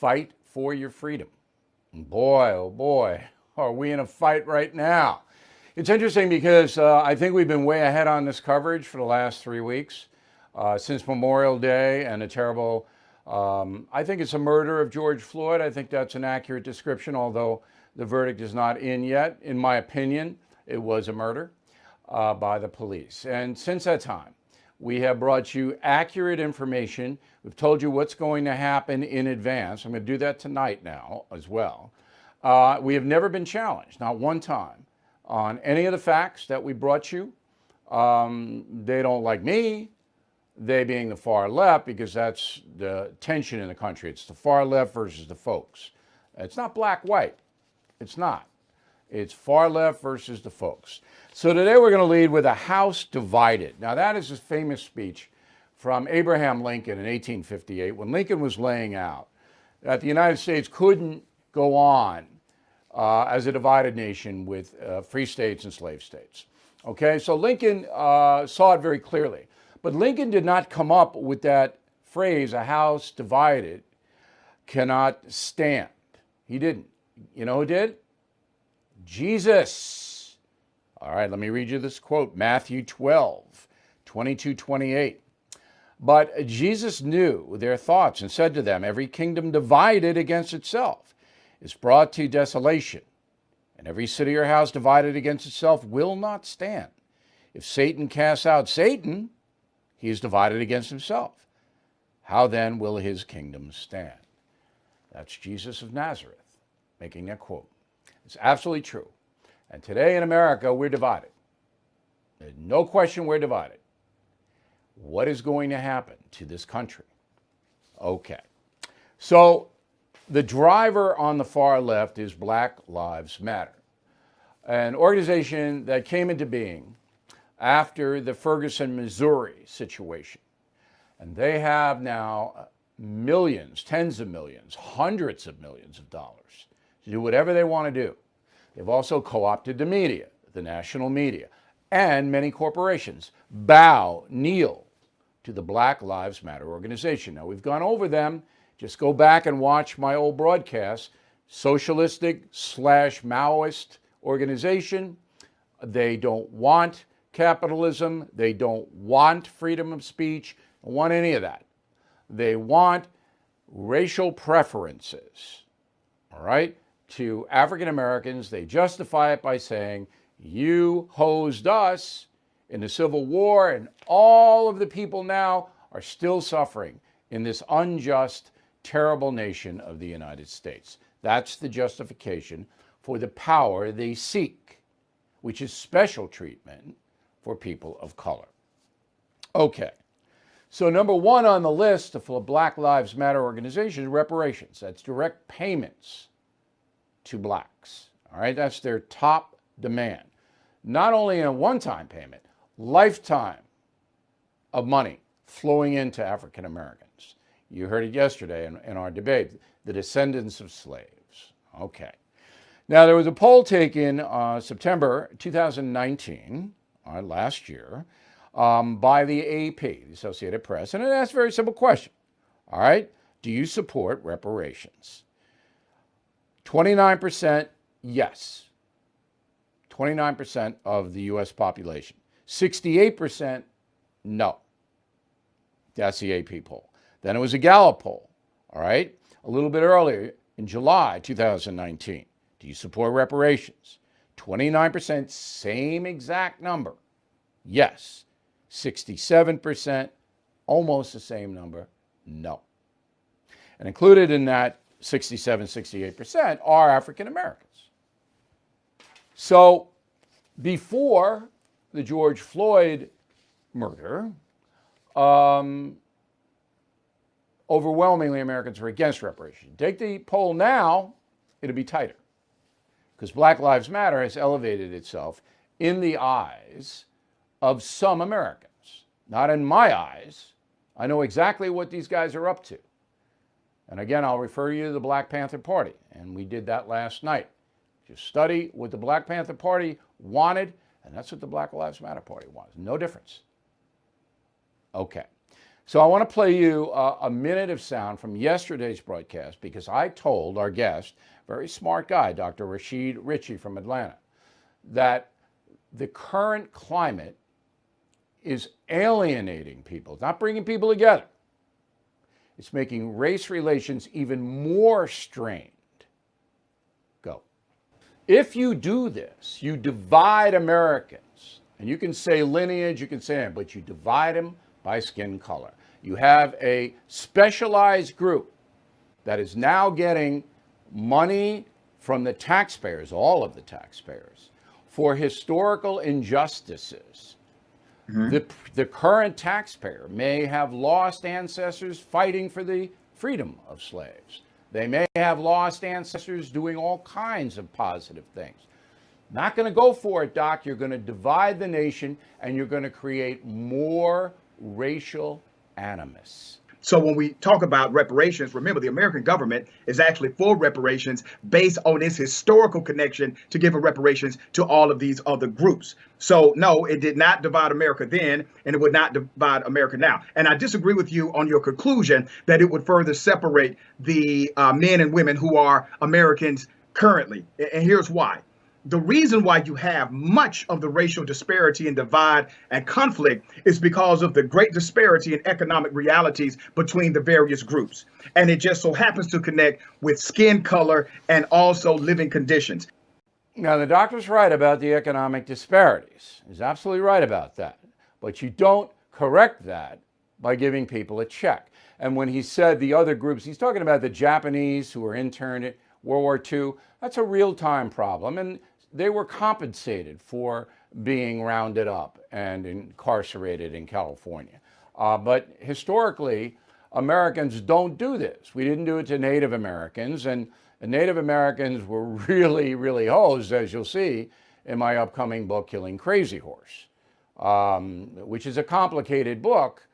fight for your freedom. And boy, oh boy, are we in a fight right now. It's interesting because I think we've been way ahead on this coverage for the last 3 weeks, since Memorial Day and a terrible, I think it's a murder of George Floyd. I think that's an accurate description, although the verdict is not in yet. In my opinion, it was a murder by the police. And since that time, we have brought you accurate information. We've told you what's going to happen in advance. I'm going to do that tonight now as well. We have never been challenged, not one time, on any of the facts that we brought you. They don't like me, they being the far left, because that's the tension in the country. It's the far left versus the folks. It's not black-white. It's not. It's far left versus the folks. So today we're going to lead with a house divided. Now that is a famous speech from Abraham Lincoln in 1858, when Lincoln was laying out that the United States couldn't go on as a divided nation with free states and slave states. Okay, so Lincoln saw it very clearly. But Lincoln did not come up with that phrase, a house divided cannot stand. He didn't. You know who did? Jesus. All right, let me read you this quote, Matthew 12, 22, 28. But Jesus knew their thoughts and said to them, every kingdom divided against itself is brought to desolation, and every city or house divided against itself will not stand. If Satan casts out Satan, he is divided against himself. How then will his kingdom stand? That's Jesus of Nazareth making that quote. It's absolutely true. And today in America, we're divided. There's no question we're divided. What is going to happen to this country? Okay. So the driver on the far left is Black Lives Matter, an organization that came into being after the Ferguson, Missouri situation. And they have now millions, tens of millions, hundreds of millions of dollars to do whatever they want to do. They've also co-opted the media, the national media, and many corporations bow, kneel to the Black Lives Matter organization. Now, we've gone over them. Just go back and watch my old broadcast. Socialistic/Maoist organization. They don't want capitalism. They don't want freedom of speech. Don't want any of that. They want racial preferences, all right, to African Americans. They justify it by saying, you hosed us in the Civil War, and all of the people now are still suffering in this unjust, terrible nation of the United States. That's the justification for the power they seek, which is special treatment for people of color. Okay, so number one on the list for Black Lives Matter organization is reparations. That's direct payments to blacks. All right, that's their top demand. Not only a one-time payment, lifetime of money flowing into African Americans. You heard it yesterday in our debate, the descendants of slaves. Okay. Now, there was a poll taken September 2019, last year, by the AP, the Associated Press, and it asked a very simple question. All right, do you support reparations? 29% yes. 29% of the U.S. population. 68% no. That's the AP poll. Then it was a Gallup poll, all right, a little bit earlier in July 2019. Do you support reparations? 29%, same exact number. Yes. 67%, almost the same number, no. And included in that 67, 68% are African Americans. So before the George Floyd murder, overwhelmingly Americans were against reparations. Take the poll now, it'll be tighter. Because Black Lives Matter has elevated itself in the eyes of some Americans. Not in my eyes. I know exactly what these guys are up to. And again, I'll refer you to the Black Panther Party. And we did that last night. Just study what the Black Panther Party wanted, and that's what the Black Lives Matter Party wants. No difference. Okay. So I want to play you a minute of sound from yesterday's broadcast because I told our guest, very smart guy, Dr. Rashid Ritchie from Atlanta, that the current climate is alienating people. It's not bringing people together. It's making race relations even more strained. Go. If you do this, you divide Americans. And you can say lineage, you can say it, but you divide them by skin color. You have a specialized group that is now getting money from the taxpayers, all of the taxpayers, for historical injustices. The current taxpayer may have lost ancestors fighting for the freedom of slaves. They may have lost ancestors doing all kinds of positive things. Not going to go for it, Doc. You're going to divide the nation and you're going to create more racial animus. So when we talk about reparations, remember the American government is actually for reparations based on its historical connection to giving reparations to all of these other groups. So no, it did not divide America then, and it would not divide America now. And I disagree with you on your conclusion that it would further separate the men and women who are Americans currently. And here's why. The reason why you have much of the racial disparity and divide and conflict is because of the great disparity in economic realities between the various groups. And it just so happens to connect with skin color and also living conditions. Now, the doctor's right about the economic disparities. He's absolutely right about that. But you don't correct that by giving people a check. And when he said the other groups, he's talking about the Japanese who were interned at World War II. That's a real-time problem. And they were compensated for being rounded up and incarcerated in California. But historically, Americans don't do this. We didn't do it to Native Americans, and Native Americans were really, really hosed, as you'll see in my upcoming book, Killing Crazy Horse, which is a complicated book,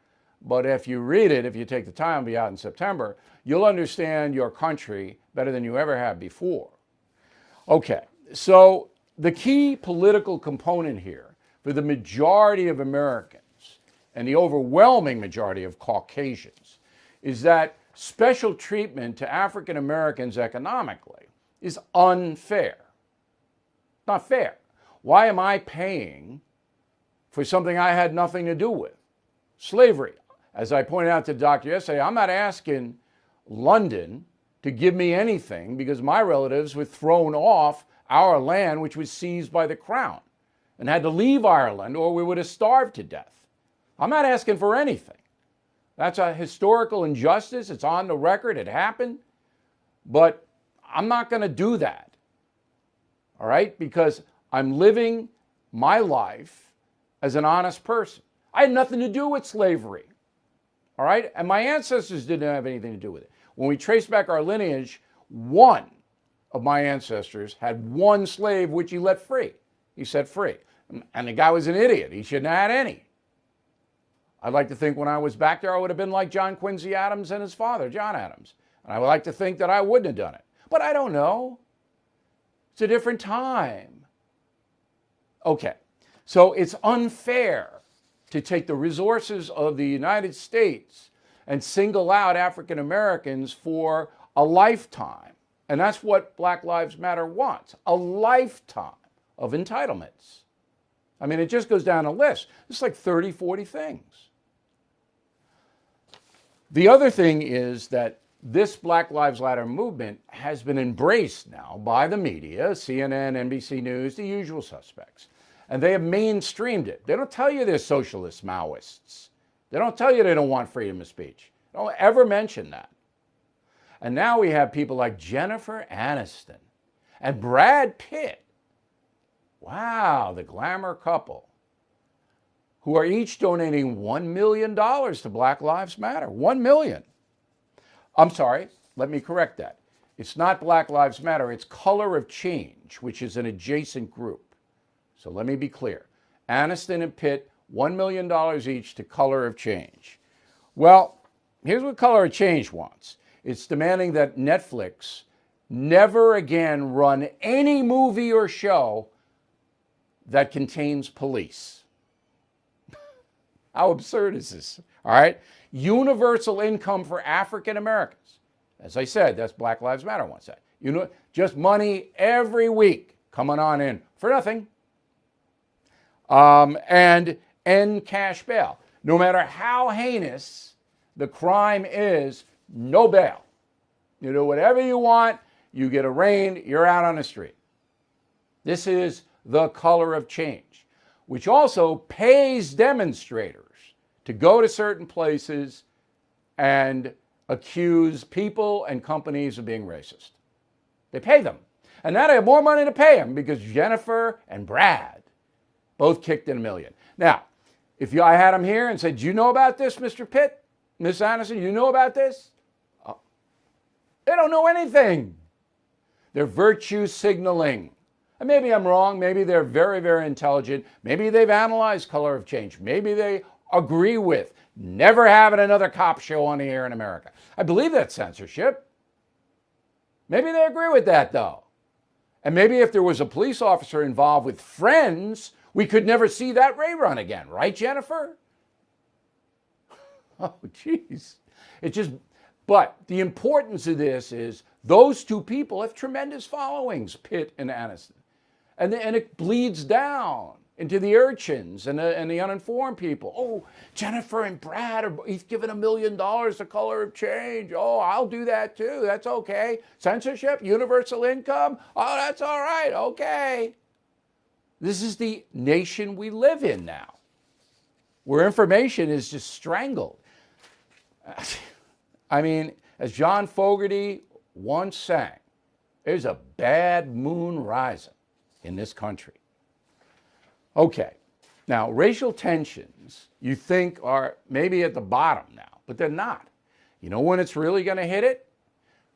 but if you read it, if you take the time, it'll be out in September, you'll understand your country better than you ever have before. Okay. So the key political component here for the majority of Americans and the overwhelming majority of Caucasians is that special treatment to African Americans economically is unfair. Not fair. Why am I paying for something I had nothing to do with? Slavery. As I pointed out to the doctor yesterday, I'm not asking London to give me anything because my relatives were thrown off our land, which was seized by the crown, and had to leave Ireland or we would have starved to death. I'm not asking for anything. That's a historical injustice. It's on the record. It happened. But I'm not going to do that. All right? Because I'm living my life as an honest person. I had nothing to do with slavery. All right? And my ancestors didn't have anything to do with it. When we trace back our lineage, one of my ancestors had one slave which he let free. He set free. And the guy was an idiot. He shouldn't have had any. I'd like to think when I was back there, I would have been like John Quincy Adams and his father, John Adams. And I would like to think that I wouldn't have done it. But I don't know. It's a different time. Okay. So it's unfair to take the resources of the United States and single out African Americans for a lifetime. And that's what Black Lives Matter wants, a lifetime of entitlements. I mean, it just goes down a list. It's like 30, 40 things. The other thing is that this Black Lives Matter movement has been embraced now by the media, CNN, NBC News, the usual suspects. And they have mainstreamed it. They don't tell you they're socialist Maoists. They don't tell you they don't want freedom of speech. They don't ever mention that. And now we have people like Jennifer Aniston and Brad Pitt. Wow, the glamour couple, who are each donating $1 million to Black Lives Matter. $1 million. I'm sorry, let me correct that. It's not Black Lives Matter, it's Color of Change, which is an adjacent group. So let me be clear. Aniston and Pitt, $1 million each to Color of Change. Well, here's what Color of Change wants. It's demanding that Netflix never again run any movie or show that contains police. How absurd is this? All right. Universal income for African Americans. As I said, that's Black Lives Matter once said. Just money every week coming on in for nothing. And end cash bail. No matter how heinous the crime is, no bail. You do whatever you want, you get arraigned, you're out on the street. This is the color of change, which also pays demonstrators to go to certain places and accuse people and companies of being racist. They pay them. And now they have more money to pay them because Jennifer and Brad both kicked in $1 million. Now, if I had them here and said, do you know about this, Mr. Pitt, Miss Anderson, you know about this? They don't know anything. They're virtue signaling. And maybe I'm wrong. Maybe they're very, very intelligent. Maybe they've analyzed color of change. Maybe they agree with never having another cop show on the air in America. I believe that's censorship. Maybe they agree with that, though. And maybe if there was a police officer involved with friends, we could never see that rerun again. Right, Jennifer? Oh, jeez. But the importance of this is those two people have tremendous followings, Pitt and Aniston. And it bleeds down into the urchins and the uninformed people. Oh, Jennifer and Brad are each given $1 million to color of change. Oh, I'll do that too. That's okay. Censorship, universal income. Oh, that's all right. Okay. This is the nation we live in now, where information is just strangled. I mean, as John Fogerty once sang, there's a bad moon rising in this country. Okay, now racial tensions you think are maybe at the bottom now, but they're not. You know when it's really going to hit it?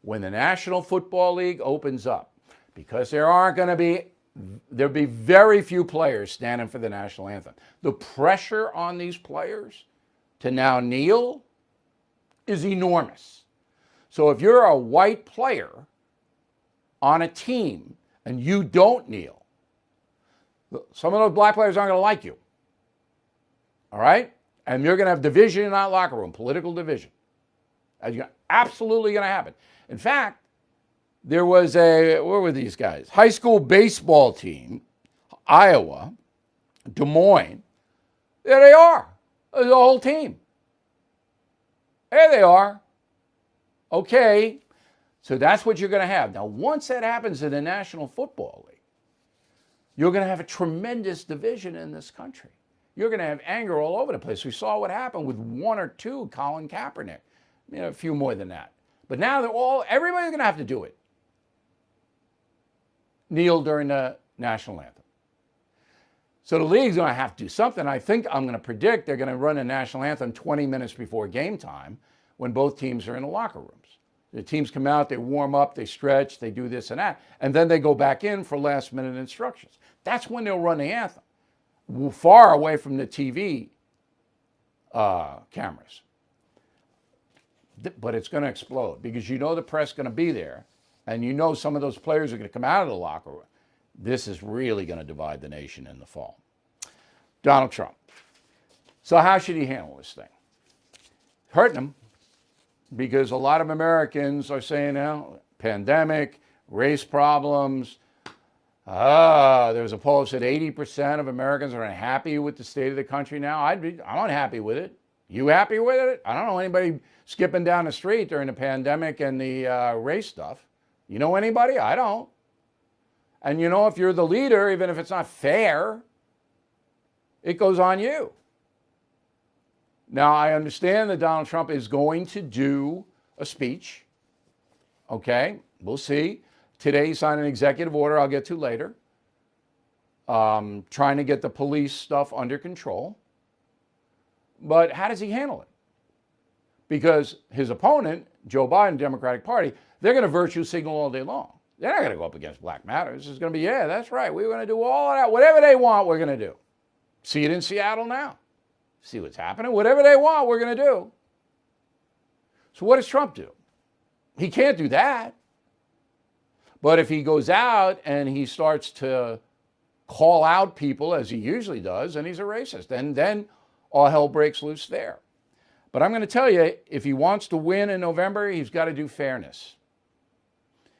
When the National Football League opens up, because there'll be very few players standing for the national anthem. The pressure on these players to now kneel is enormous. So if you're a white player on a team and you don't kneel, some of those black players aren't going to like you. All right? And you're going to have division in that locker room, political division. That's absolutely going to happen. In fact, there was where were these guys? High school baseball team, Iowa, Des Moines. There they are. The whole team. There they are. Okay. So that's what you're going to have. Now, once that happens in the National Football League, you're going to have a tremendous division in this country. You're going to have anger all over the place. We saw what happened with one or two, Colin Kaepernick. A few more than that. But now everybody's going to have to do it. Kneel during the national anthem. So the league's going to have to do something. I think I'm going to predict they're going to run a national anthem 20 minutes before game time when both teams are in the locker rooms. The teams come out, they warm up, they stretch, they do this and that, and then they go back in for last-minute instructions. That's when they'll run the anthem, far away from the TV cameras. But it's going to explode because you know the press is going to be there, and you know some of those players are going to come out of the locker room. This is really going to divide the nation in the fall. Donald Trump. So how should he handle this thing? Hurting him, because a lot of Americans are saying, now, pandemic, race problems. There's a poll that said 80% of Americans are unhappy with the state of the country now. I'm unhappy with it. You happy with it? I don't know anybody skipping down the street during the pandemic and the race stuff. You know anybody? I don't. And you know, if you're the leader, even if it's not fair, it goes on you. Now, I understand that Donald Trump is going to do a speech. Okay, we'll see. Today he signed an executive order I'll get to later, trying to get the police stuff under control. But how does he handle it? Because his opponent, Joe Biden, Democratic Party, they're going to virtue signal all day long. They're not going to go up against Black Matters. It's going to be, yeah, that's right. We're going to do all of that. Whatever they want, we're going to do. See it in Seattle now. See what's happening. Whatever they want, we're going to do. So what does Trump do? He can't do that. But if he goes out and he starts to call out people, as he usually does, and he's a racist, and then all hell breaks loose there. But I'm going to tell you, if he wants to win in November, he's got to do fairness.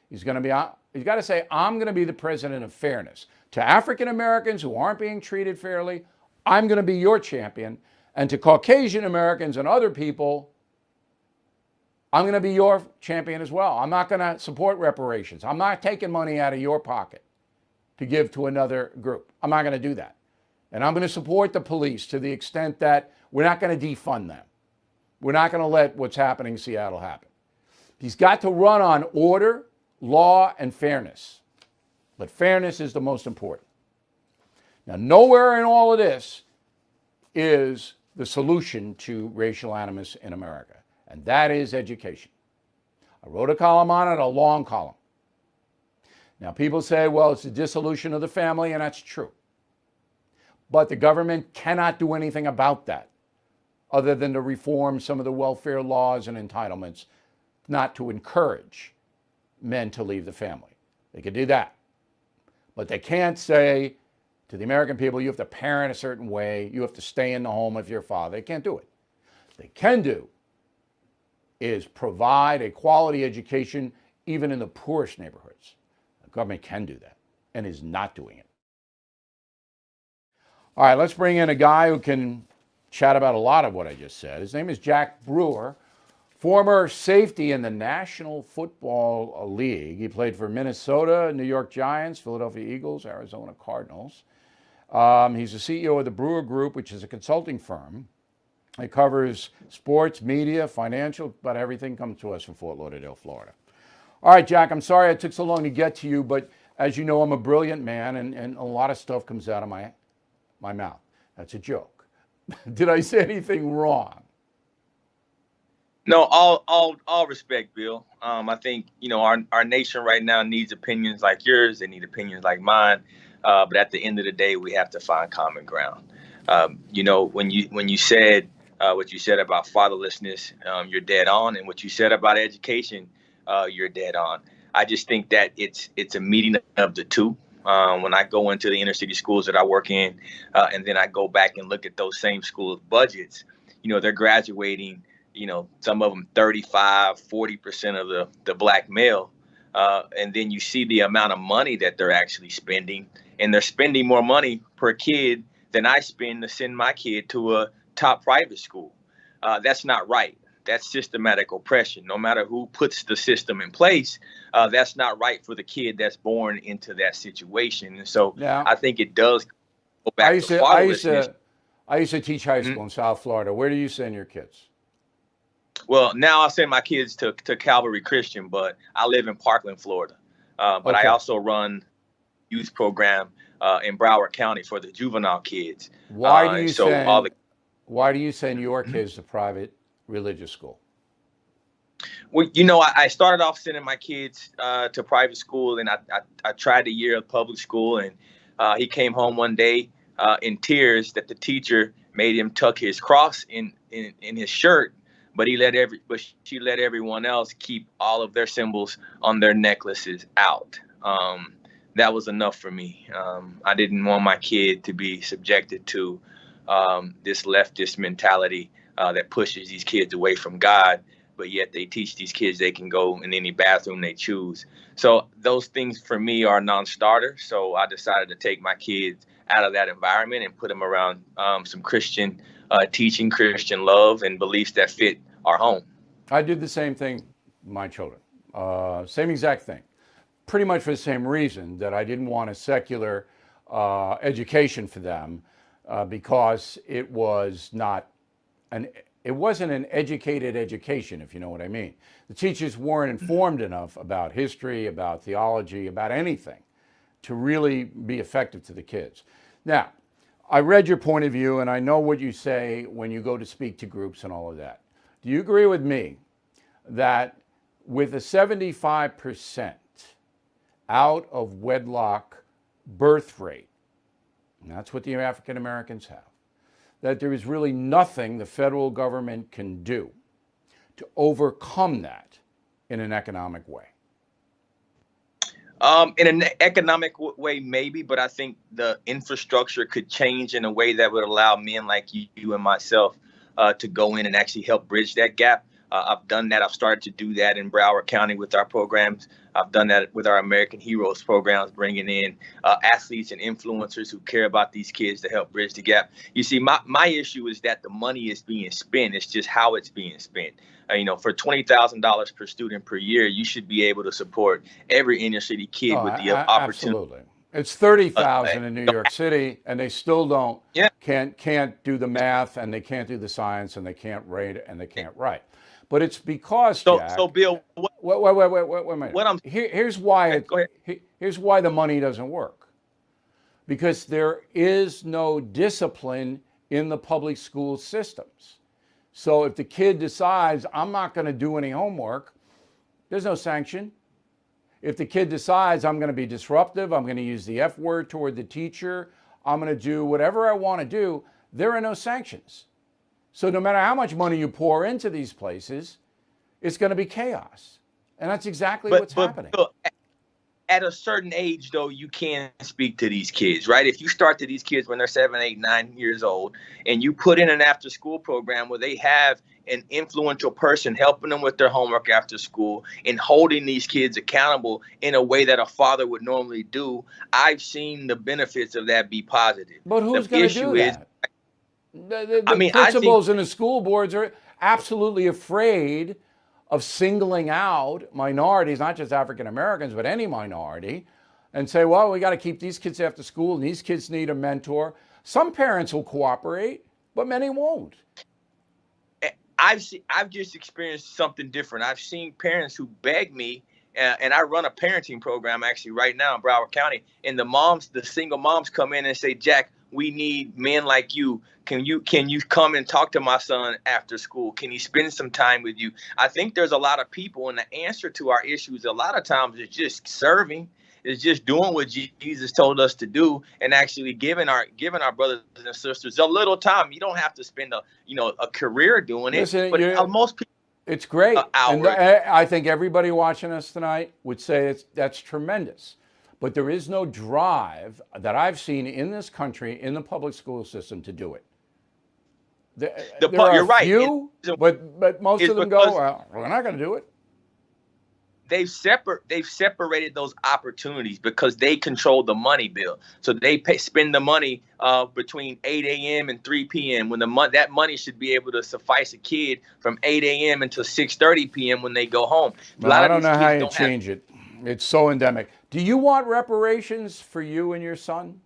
He's got to say, I'm going to be the president of fairness. To African Americans who aren't being treated fairly, I'm going to be your champion. And to Caucasian Americans and other people, I'm going to be your champion as well. I'm not going to support reparations. I'm not taking money out of your pocket to give to another group. I'm not going to do that. And I'm going to support the police to the extent that we're not going to defund them. We're not going to let what's happening in Seattle happen. He's got to run on order, law, and fairness. But fairness is the most important. Now, nowhere in all of this is the solution to racial animus in America, and that is education. I wrote a column on it, a long column. Now, people say, well, it's a dissolution of the family, and that's true. But the government cannot do anything about that other than to reform some of the welfare laws and entitlements, not to encourage men to leave the family. They could do that. But they can't say to the American people, you have to parent a certain way, you have to stay in the home if you're a father. They can't do it. What they can do is provide a quality education even in the poorest neighborhoods. The government can do that and is not doing it. All right, let's bring in a guy who can chat about a lot of what I just said. His name is Jack Brewer, former safety in the National Football League. He played for Minnesota, New York Giants, Philadelphia Eagles, Arizona Cardinals. He's the CEO of the Brewer Group, which is a consulting firm. It covers sports, media, financial, but everything comes to us from Fort Lauderdale, Florida. All right, Jack, I'm sorry it took so long to get to you, but as you know, I'm a brilliant man, and a lot of stuff comes out of my mouth. That's a joke. Did I say anything wrong? No, all respect, Bill. I think, our nation right now needs opinions like yours. They need opinions like mine. But at the end of the day, we have to find common ground. When you said what you said about fatherlessness, you're dead on, and what you said about education, you're dead on. I just think that it's a meeting of the two. When I go into the inner city schools that I work in, and then I go back and look at those same schools' budgets, they're graduating, some of them 35, 40% of the black male. And then you see the amount of money that they're actually spending, and they're spending more money per kid than I spend to send my kid to a top private school. That's not right. That's systematic oppression. No matter who puts the system in place, that's not right for the kid that's born into that situation. And so I think it does go back to fatherlessness. I used to teach high school in South Florida. Where do you send your kids? Well, now I send my kids to Calvary Christian, but I live in Parkland, Florida. But I also run youth program in Broward County for the juvenile kids. Why do you send your kids to private religious school? Well, I started off sending my kids to private school, and I tried a year of public school, and he came home one day in tears that the teacher made him tuck his cross in his shirt, but she let everyone else keep all of their symbols on their necklaces out. That was enough for me. I didn't want my kid to be subjected to this leftist mentality that pushes these kids away from God, but yet they teach these kids they can go in any bathroom they choose. So those things for me are non-starter. So I decided to take my kids out of that environment and put them around some Christian teaching, Christian love, and beliefs that fit our home. I did the same thing with my children. Same exact thing. Pretty much for the same reason, that I didn't want a secular education for them because it wasn't an educated education, if you know what I mean. The teachers weren't informed enough about history, about theology, about anything to really be effective to the kids. Now, I read your point of view, and I know what you say when you go to speak to groups and all of that. Do you agree with me that with a 75% out of wedlock birth rate, and that's what the African Americans have, that there is really nothing the federal government can do to overcome that in an economic way? In an economic way, maybe, but I think the infrastructure could change in a way that would allow men like you and myself to go in and actually help bridge that gap. I've done that. I've started to do that in Broward County with our programs. I've done that with our American Heroes programs, bringing in athletes and influencers who care about these kids to help bridge the gap. You see, my issue is that the money is being spent. It's just how it's being spent. For $20,000 per student per year, you should be able to support every inner city kid with the opportunity. Absolutely. It's 30,000 in New York City, and they still don't Yeah. can't do the math, and they can't do the science, and they can't read, and they can't write. But it's because, Jack. So Bill, wait a minute. Here's why here's why the money doesn't work. Because there is no discipline in the public school systems. So if the kid decides, I'm not going to do any homework, there's no sanction. If the kid decides, I'm going to be disruptive, I'm going to use the F word toward the teacher, I'm going to do whatever I want to do, there are no sanctions. So no matter how much money you pour into these places, it's going to be chaos. And that's exactly what's happening. At a certain age, though, you can speak to these kids, right? If you start to these kids when they're 7, 8, 9 years old, and you put in an after-school program where they have an influential person helping them with their homework after school and holding these kids accountable in a way that a father would normally do, I've seen the benefits of that be positive. But who's going to do that? The principals and the school boards are absolutely afraid of singling out minorities, not just African Americans, but any minority, and say, well, we got to keep these kids after school, and these kids need a mentor. Some parents will cooperate, but many won't. I've just experienced something different. I've seen parents who beg me, and I run a parenting program actually right now in Broward County, and the single moms come in and say, Jack, we need men like you. Can you come and talk to my son after school? Can he spend some time with you? I think there's a lot of people, and the answer to our issues a lot of times is just serving. Is just doing what Jesus told us to do, and actually giving our brothers and sisters a little time. You don't have to spend a career doing it. Listen, but most people, it's great. And I think everybody watching us tonight would say that's tremendous. But there is no drive that I've seen in this country in the public school system to do it. You're right. Few, but most of them go, well, we're not going to do it. They've separated those opportunities because they control the money, Bill. So they spend the money between 8 a.m. and 3 p.m. when that money should be able to suffice a kid from 8 a.m. until 6:30 p.m. when they go home. I don't know how you change it. It's so endemic. Do you want reparations for you and your son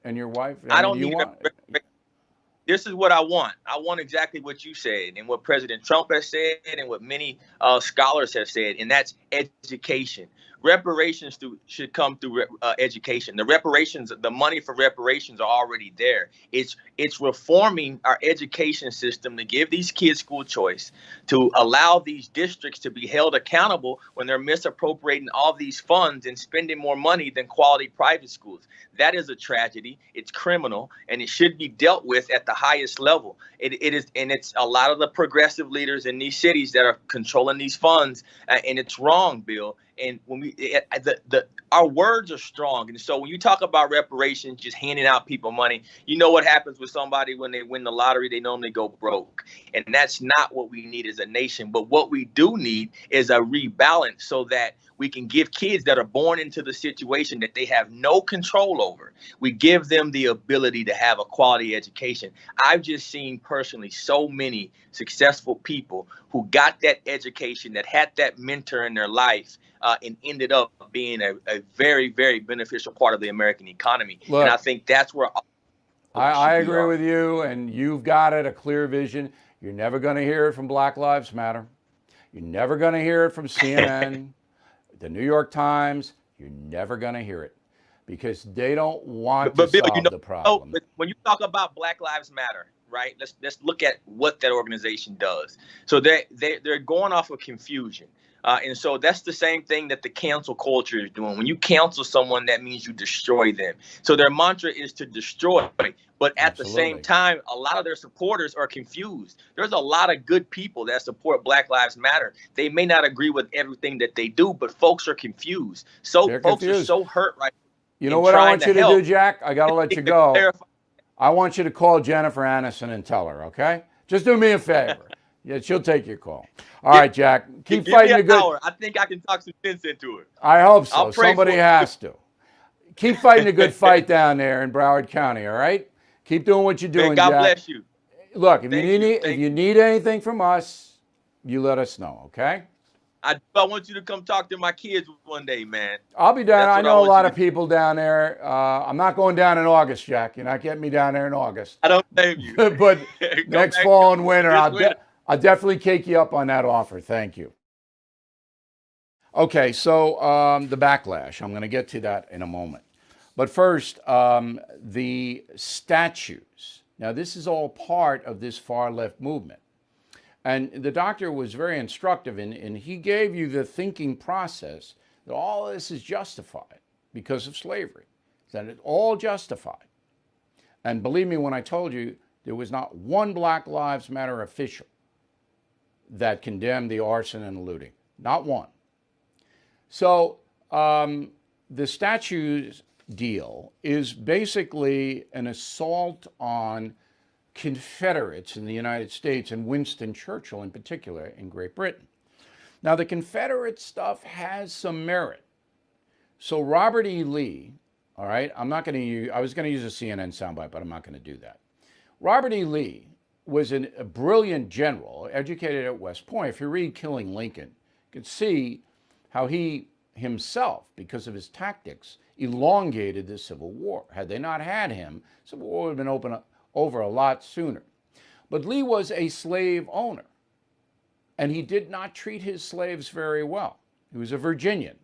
and your wife? I don't need reparations. This is what I want. I want exactly what you said and what President Trump has said and what many scholars have said, and that's education. Reparations should come through education. The money for reparations are already there. It's reforming our education system to give these kids school choice, to allow these districts to be held accountable when they're misappropriating all these funds and spending more money than quality private schools. That is a tragedy. It's criminal, and it should be dealt with at the highest level. It is, and it's a lot of the progressive leaders in these cities that are controlling these funds, and it's wrong, Bill. And when our words are strong, and so when you talk about reparations, just handing out people money, you know what happens with somebody when they win the lottery? They normally go broke, and that's not what we need as a nation. But what we do need is a rebalance so that we can give kids that are born into the situation that they have no control over. We give them the ability to have a quality education. I've just seen personally so many successful people who got that education, that had that mentor in their life, and ended up being a very, very beneficial part of the American economy. Look, and I think that's where I agree with you, and you've got it, a clear vision. You're never going to hear it from Black Lives Matter. You're never going to hear it from CNN, the New York Times. You're never going to hear it because they don't want to solve the problem. But when you talk about Black Lives Matter, right? Let's look at what that organization does. So they're going off of confusion. And so that's the same thing that the cancel culture is doing. When you cancel someone, that means you destroy them. So their mantra is to destroy. But at the same Absolutely. time, a lot of their supporters are confused. There's a lot of good people that support Black Lives Matter. They may not agree with everything that they do, but folks are confused. So They're folks are confused. so hurt right You now know in what I trying want to you to do, help. Jack? I got to let you go. I want you to call Jennifer Aniston and tell her, okay? Just do me a favor. Yeah, she'll take your call. All right, Jack. Keep Give fighting me the an good. hour. I think I can talk some sense into her. I hope so. I'll pray Somebody for her. has to. Keep fighting the good fight down there in Broward County, all right? Keep doing what you're Man, doing, God Jack. bless you. Look, if Thank you need you. if you need anything from us, you let us know, okay? I want you to come talk to my kids one day, man. I'll be down. That's I what I know a want lot you of to people down there. I'm not going down in August, Jack. You're not getting me down there in August. I don't blame you. But Come next back fall and winter, this winter. I'll definitely take you up on that offer. Thank you. Okay, so the backlash. I'm going to get to that in a moment. But first, the statues. Now, this is all part of this far left movement. And the doctor was very instructive, and he gave you the thinking process that all this is justified because of slavery, that it's all justified. And believe me when I told you, there was not one Black Lives Matter official that condemned the arson and the looting. Not one. So the statues deal is basically an assault on Confederates in the United States and Winston Churchill in particular in Great Britain. Now, the Confederate stuff has some merit. So Robert E. Lee, all right, I was going to use a CNN soundbite, but I'm not going to do that. Robert E. Lee was a brilliant general, educated at West Point. If you read Killing Lincoln, you can see how he himself, because of his tactics, elongated the Civil War. Had they not had him, Civil War would have been over a lot sooner. But Lee was a slave owner, and he did not treat his slaves very well. He was a Virginian.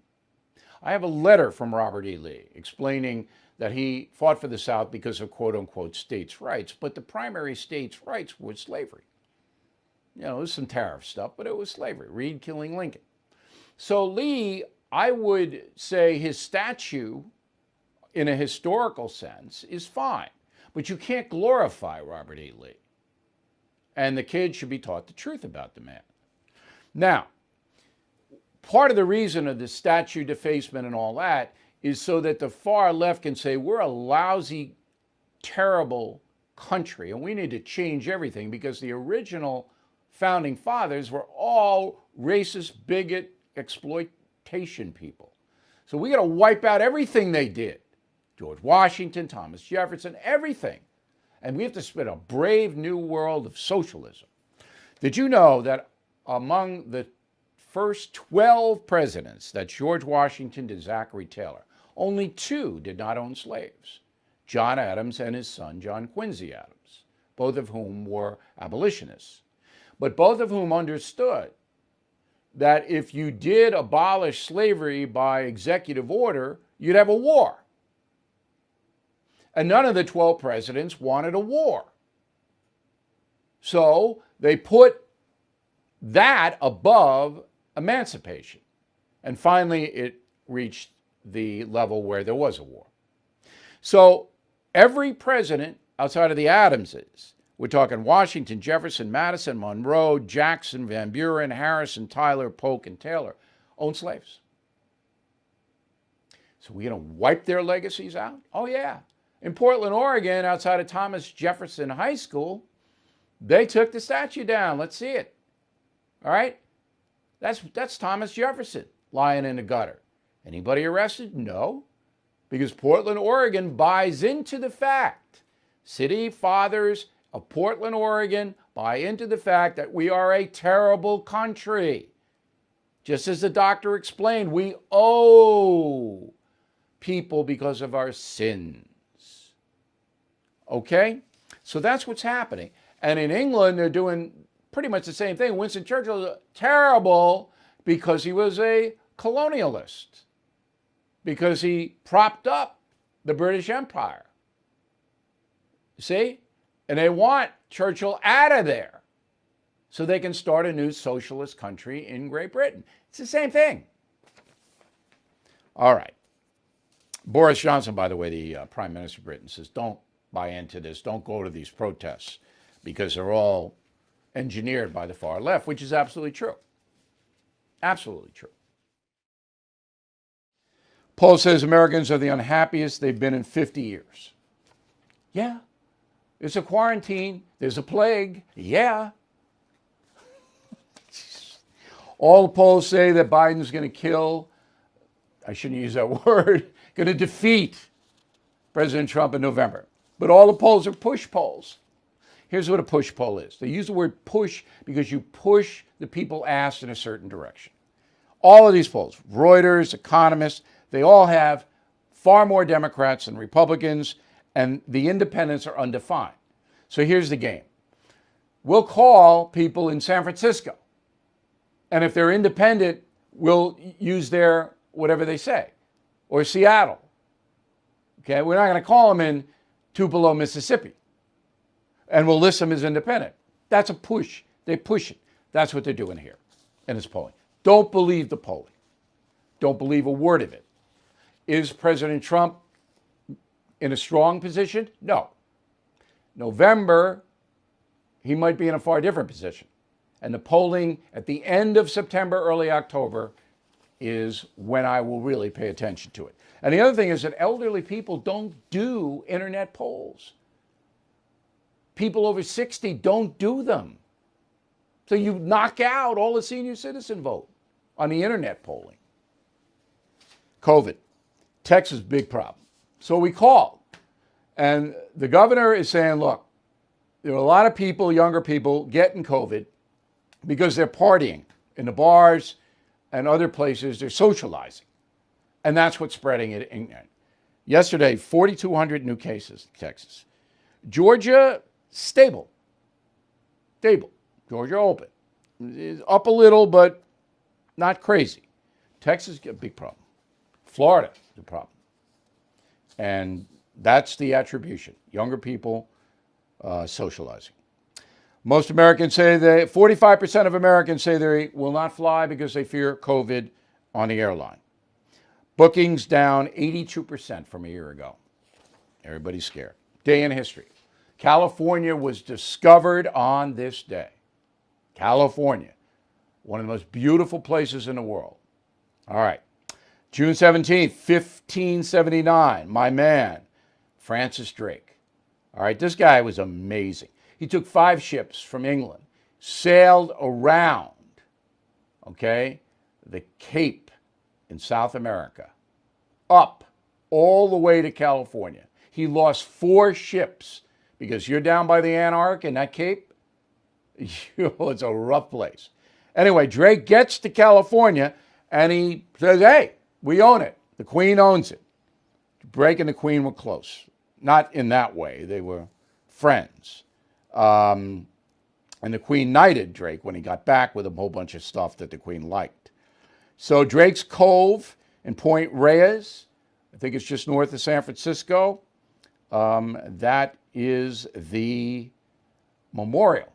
I have a letter from Robert E. Lee explaining that he fought for the South because of quote-unquote states' rights, but the primary states' rights was slavery. You know, there's some tariff stuff, but it was slavery. Read Killing Lincoln. So Lee, I would say his statue, in a historical sense, is fine. But you can't glorify Robert E. Lee. And the kids should be taught the truth about the man. Now, part of the reason of the statue defacement and all that is so that the far left can say, we're a lousy, terrible country, and we need to change everything because the original founding fathers were all racist, bigot, exploitation people. So we got to wipe out everything they did. George Washington, Thomas Jefferson, everything. And we have to spin a brave new world of socialism. Did you know that among the first 12 presidents, that's George Washington to Zachary Taylor, only 2 did not own slaves? John Adams and his son, John Quincy Adams, both of whom were abolitionists, but both of whom understood that if you did abolish slavery by executive order, you'd have a war. And none of the 12 presidents wanted a war. So they put that above emancipation. And finally, it reached the level where there was a war. So every president outside of the Adamses, we're talking Washington, Jefferson, Madison, Monroe, Jackson, Van Buren, Harrison, Tyler, Polk, and Taylor, owned slaves. So we're going to wipe their legacies out? Oh, yeah. In Portland, Oregon, outside of Thomas Jefferson High School, they took the statue down. Let's see it. All right? That's Thomas Jefferson lying in the gutter. Anybody arrested? No. Because Portland, Oregon buys into the fact, city fathers of Portland, Oregon buy into the fact that we are a terrible country. Just as the doctor explained, we owe people because of our sins. Okay? So that's what's happening. And in England, they're doing pretty much the same thing. Winston Churchill was terrible because he was a colonialist, because he propped up the British Empire. See? And they want Churchill out of there. so they can start a new socialist country in Great Britain. It's the same thing. All right. Boris Johnson, by the way, the Prime Minister of Britain, says don't buy into this. Don't go to these protests because they're all engineered by the far left, which is absolutely true. Absolutely true. Poll says Americans are the unhappiest they've been in 50 years. Yeah. There's a quarantine. There's a plague. Yeah. All the polls say that Biden's going to kill, I shouldn't use that word, going to defeat President Trump in November. But all the polls are push polls. Here's what a push poll is. They use the word push because you push the people asked in a certain direction. All of these polls, Reuters, Economist, they all have far more Democrats than Republicans, and the independents are undefined. So here's the game. We'll call people in San Francisco, and if they're independent, we'll use their whatever they say, or Seattle. Okay, we're not going to call them in Tupelo, Mississippi, and we'll list them as independent. That's a push. They push it. That's what they're doing here in this polling. Don't believe the polling. Don't believe a word of it. Is President Trump in a strong position? No. November, he might be in a far different position. And the polling at the end of September, early October, is when I will really pay attention to it. And the other thing is that elderly people don't do internet polls. People over 60 don't do them. So you knock out all the senior citizen vote on the internet polling. COVID. Texas, big problem. So we called. And the governor is saying, look, there are a lot of people, younger people, getting COVID because they're partying in the bars and other places. They're socializing. And that's what's spreading it. Yesterday, 4,200 new cases in Texas. Georgia, stable. Stable. Georgia open. It's up a little, but not crazy. Texas, a big problem. Florida, the problem. And that's the attribution. Younger people socializing. Most Americans say 45% of Americans say they will not fly because they fear COVID on the airline. Bookings down 82% from a year ago. Everybody's scared. Day in history. California was discovered on this day. California, one of the most beautiful places in the world. All right. June 17th, 1579, my man, Francis Drake. All right, this guy was amazing. He took 5 ships from England, sailed around, okay, the Cape in South America, up all the way to California. He lost 4 ships because you're down by the Antarctic and that Cape, it's a rough place. Anyway, Drake gets to California and he says, hey, we own it. The Queen owns it. Drake and the Queen were close. Not in that way. They were friends. And the Queen knighted Drake when he got back with a whole bunch of stuff that the Queen liked. So Drake's Cove in Point Reyes, I think it's just north of San Francisco, that is the memorial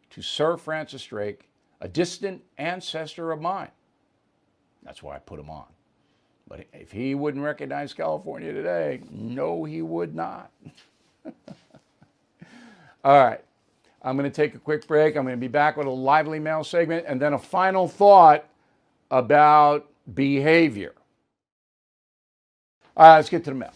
to Sir Francis Drake, a distant ancestor of mine. That's why I put him on. But if he wouldn't recognize California today, no, he would not. All right. I'm going to take a quick break. I'm going to be back with a lively mail segment and then a final thought about behavior. All right, let's get to the mail.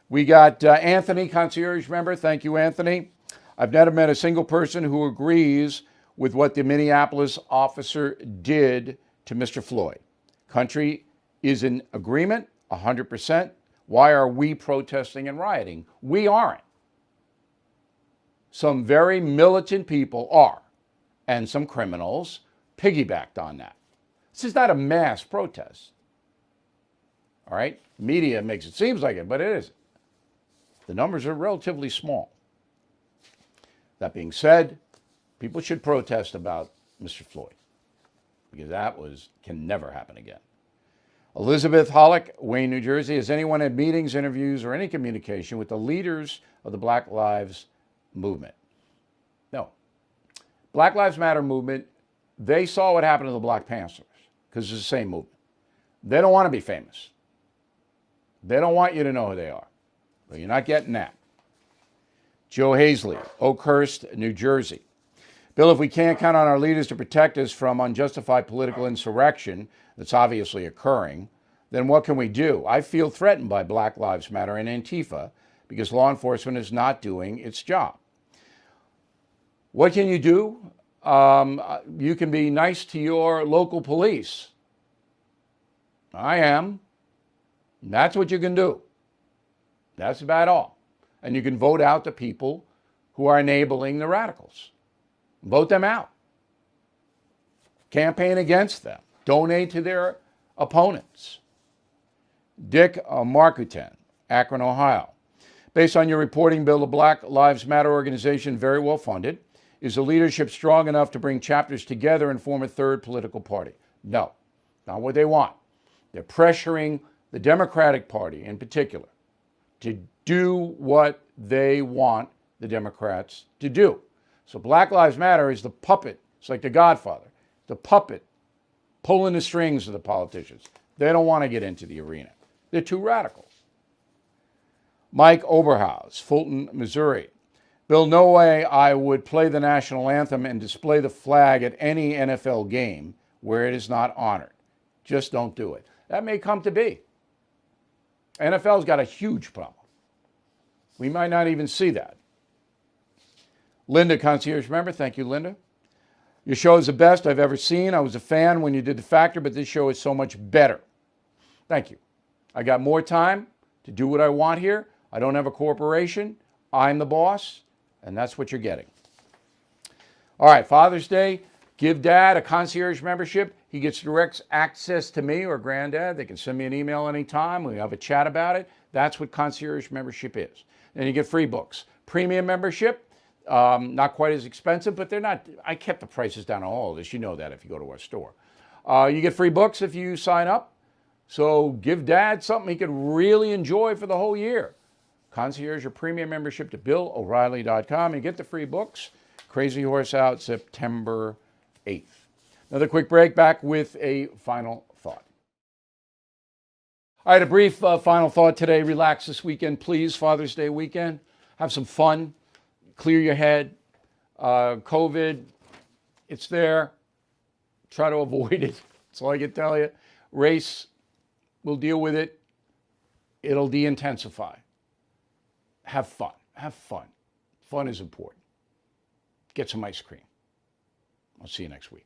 We got Anthony, concierge member. Thank you, Anthony. I've never met a single person who agrees with what the Minneapolis officer did to Mr. Floyd. Country is in agreement, 100%. Why are we protesting and rioting? We aren't. Some very militant people are, and some criminals piggybacked on that. This is not a mass protest. All right? Media makes it seem like it, but it isn't. The numbers are relatively small. That being said, people should protest about Mr. Floyd, because that can never happen again. Elizabeth Hollick, Wayne, New Jersey. Has anyone had meetings, interviews, or any communication with the leaders of the Black Lives Movement? No. Black Lives Matter movement, they saw what happened to the Black Panthers because it's the same movement. They don't want to be famous. They don't want you to know who they are. But you're not getting that. Joe Hazley, Oakhurst, New Jersey. Bill, if we can't count on our leaders to protect us from unjustified political insurrection that's obviously occurring, then what can we do? I feel threatened by Black Lives Matter and Antifa because law enforcement is not doing its job. What can you do? You can be nice to your local police. I am. That's what you can do. That's about all. And you can vote out the people who are enabling the radicals. Vote them out. Campaign against them. Donate to their opponents. Dick Marcutin, Akron, Ohio. Based on your reporting, Bill, the Black Lives Matter organization, very well funded. Is the leadership strong enough to bring chapters together and form a third political party? No, not what they want. They're pressuring the Democratic Party in particular to do what they want the Democrats to do. So Black Lives Matter is the puppet. It's like the Godfather, the puppet pulling the strings of the politicians. They don't want to get into the arena. They're too radical. Mike Oberhaus, Fulton, Missouri. Bill, no way I would play the national anthem and display the flag at any NFL game where it is not honored. Just don't do it. That may come to be. NFL's got a huge problem. We might not even see that. Linda, concierge member. Thank you, Linda. Your show is the best I've ever seen. I was a fan when you did The Factor, but this show is so much better. Thank you. I got more time to do what I want here. I don't have a corporation. I'm the boss, and that's what you're getting. All right, Father's Day. Give Dad a concierge membership. He gets direct access to me or Granddad. They can send me an email anytime. We have a chat about it. That's what concierge membership is. And you get free books. Premium membership, not quite as expensive, but they're not. I kept the prices down on all of this. You know that if you go to our store. You get free books if you sign up. So give Dad something he could really enjoy for the whole year. Concierge or premium membership to BillO'Reilly.com and get the free books. Crazy Horse out September 8th. Another quick break, back with a final thought. All right, a brief final thought today. Relax this weekend, please. Father's Day weekend. Have some fun. Clear your head. COVID, it's there. Try to avoid it. That's all I can tell you. Race, we'll deal with it. It'll de-intensify. Have fun. Have fun. Fun is important. Get some ice cream. I'll see you next week.